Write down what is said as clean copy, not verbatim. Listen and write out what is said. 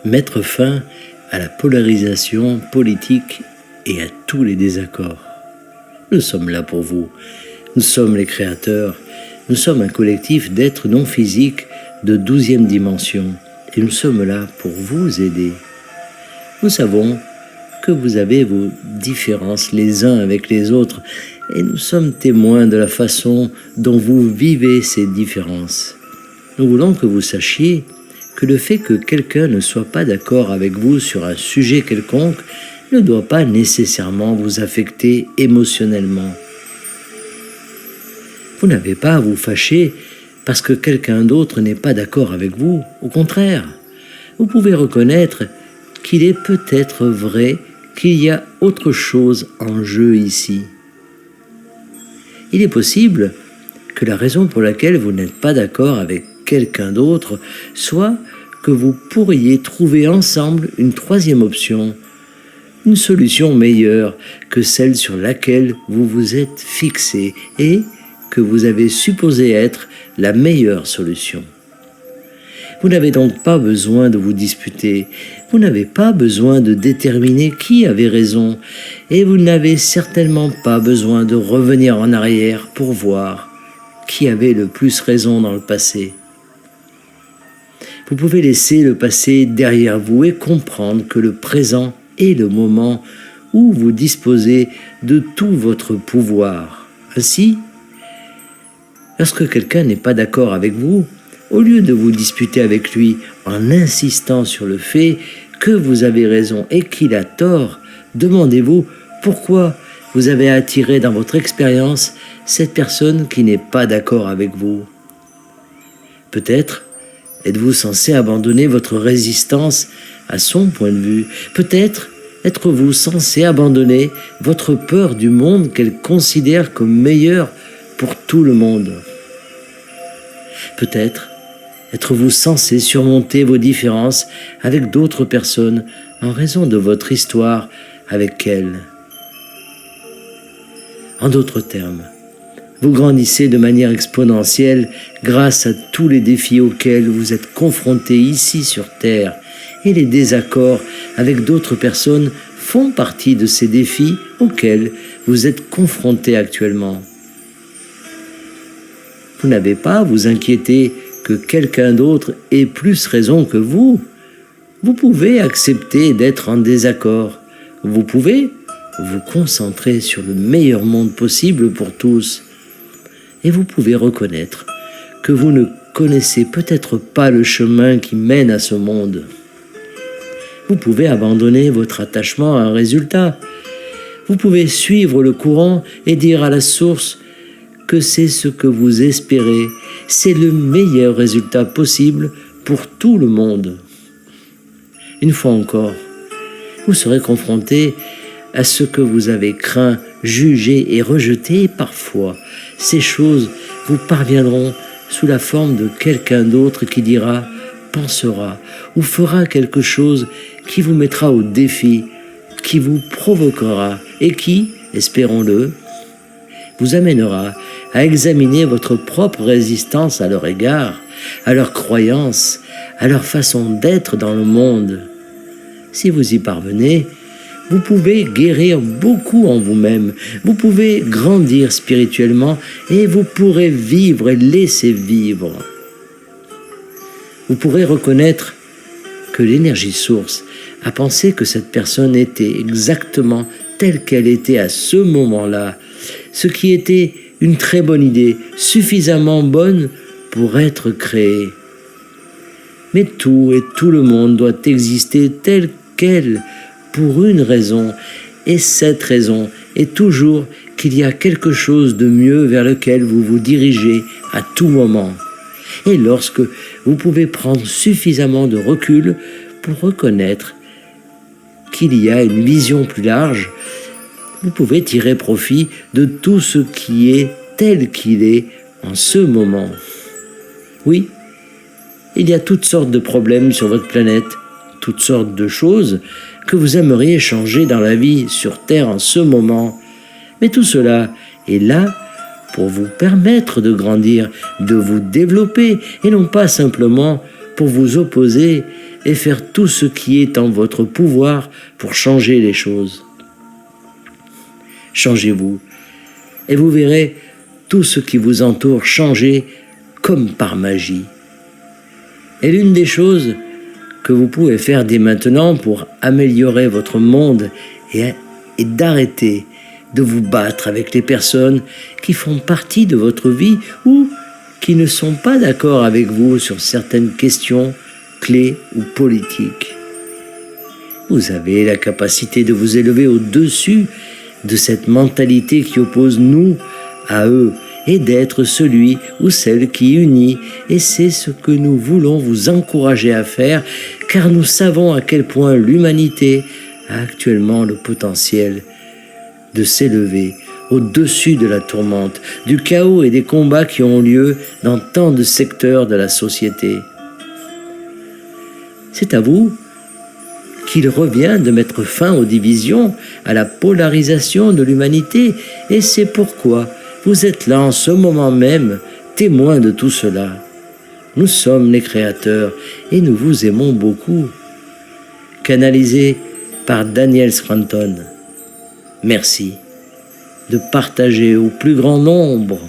mettre fin à la polarisation politique et à tous les désaccords. Nous sommes là pour vous. Nous sommes les créateurs. Nous sommes un collectif d'êtres non physiques de 12e dimension. Et nous sommes là pour vous aider. Nous savons que vous avez vos différences les uns avec les autres. Et nous sommes témoins de la façon dont vous vivez ces différences. Nous voulons que vous sachiez que le fait que quelqu'un ne soit pas d'accord avec vous sur un sujet quelconque ne doit pas nécessairement vous affecter émotionnellement. Vous n'avez pas à vous fâcher parce que quelqu'un d'autre n'est pas d'accord avec vous. Au contraire, vous pouvez reconnaître qu'il est peut-être vrai qu'il y a autre chose en jeu ici. Il est possible que la raison pour laquelle vous n'êtes pas d'accord avec quelqu'un d'autre soit que vous pourriez trouver ensemble une troisième option, une solution meilleure que celle sur laquelle vous vous êtes fixé et que vous avez supposé être la meilleure solution. Vous n'avez donc pas besoin de vous disputer, vous n'avez pas besoin de déterminer qui avait raison, et vous n'avez certainement pas besoin de revenir en arrière pour voir qui avait le plus raison dans le passé. Vous pouvez laisser le passé derrière vous et comprendre que le présent est le moment où vous disposez de tout votre pouvoir. Ainsi, lorsque quelqu'un n'est pas d'accord avec vous, au lieu de vous disputer avec lui en insistant sur le fait que vous avez raison et qu'il a tort, demandez-vous pourquoi vous avez attiré dans votre expérience cette personne qui n'est pas d'accord avec vous. Peut-être êtes-vous censé abandonner votre résistance à son point de vue. Peut-être êtes-vous censé abandonner votre peur du monde qu'elle considère comme meilleur pour tout le monde. Peut-être êtes-vous censé surmonter vos différences avec d'autres personnes en raison de votre histoire avec elles. En d'autres termes, vous grandissez de manière exponentielle grâce à tous les défis auxquels vous êtes confrontés ici sur Terre, et les désaccords avec d'autres personnes font partie de ces défis auxquels vous êtes confrontés actuellement. Vous n'avez pas à vous inquiéter que quelqu'un d'autre ait plus raison que vous. Vous pouvez accepter d'être en désaccord. Vous pouvez vous concentrer sur le meilleur monde possible pour tous. Et vous pouvez reconnaître que vous ne connaissez peut-être pas le chemin qui mène à ce monde. Vous pouvez abandonner votre attachement à un résultat. Vous pouvez suivre le courant et dire à la source que c'est ce que vous espérez, c'est le meilleur résultat possible pour tout le monde. Une fois encore, vous serez confronté à ce que vous avez craint, jugé et rejeté, et parfois, ces choses vous parviendront sous la forme de quelqu'un d'autre qui dira, pensera ou fera quelque chose qui vous mettra au défi, qui vous provoquera et qui, espérons-le, vous amènera à examiner votre propre résistance à leur égard, à leurs croyances, à leur façon d'être dans le monde. Si vous y parvenez, vous pouvez guérir beaucoup en vous-même, vous pouvez grandir spirituellement et vous pourrez vivre et laisser vivre. Vous pourrez reconnaître que l'énergie source a pensé que cette personne était exactement telle qu'elle était à ce moment-là, ce qui était une très bonne idée, suffisamment bonne pour être créée. Mais tout et tout le monde doit exister tel quel pour une raison, et cette raison est toujours qu'il y a quelque chose de mieux vers lequel vous vous dirigez à tout moment. Et lorsque vous pouvez prendre suffisamment de recul pour reconnaître qu'il y a une vision plus large, vous pouvez tirer profit de tout ce qui est tel qu'il est en ce moment. Oui, il y a toutes sortes de problèmes sur votre planète, toutes sortes de choses que vous aimeriez changer dans la vie sur Terre en ce moment. Mais tout cela est là pour vous permettre de grandir, de vous développer, et non pas simplement pour vous opposer et faire tout ce qui est en votre pouvoir pour changer les choses. Changez-vous, et vous verrez tout ce qui vous entoure changer comme par magie. Et l'une des choses que vous pouvez faire dès maintenant pour améliorer votre monde est d'arrêter de vous battre avec les personnes qui font partie de votre vie ou qui ne sont pas d'accord avec vous sur certaines questions clés ou politiques. Vous avez la capacité de vous élever au-dessus de cette mentalité qui oppose nous à eux et d'être celui ou celle qui unit. Et c'est ce que nous voulons vous encourager à faire, car nous savons à quel point l'humanité a actuellement le potentiel de s'élever au-dessus de la tourmente, du chaos et des combats qui ont lieu dans tant de secteurs de la société. C'est à vous qu'il revient de mettre fin aux divisions, à la polarisation de l'humanité, et c'est pourquoi vous êtes là en ce moment même, témoins de tout cela. Nous sommes les créateurs et nous vous aimons beaucoup. Canalisé par Daniel Scranton. Merci de partager au plus grand nombre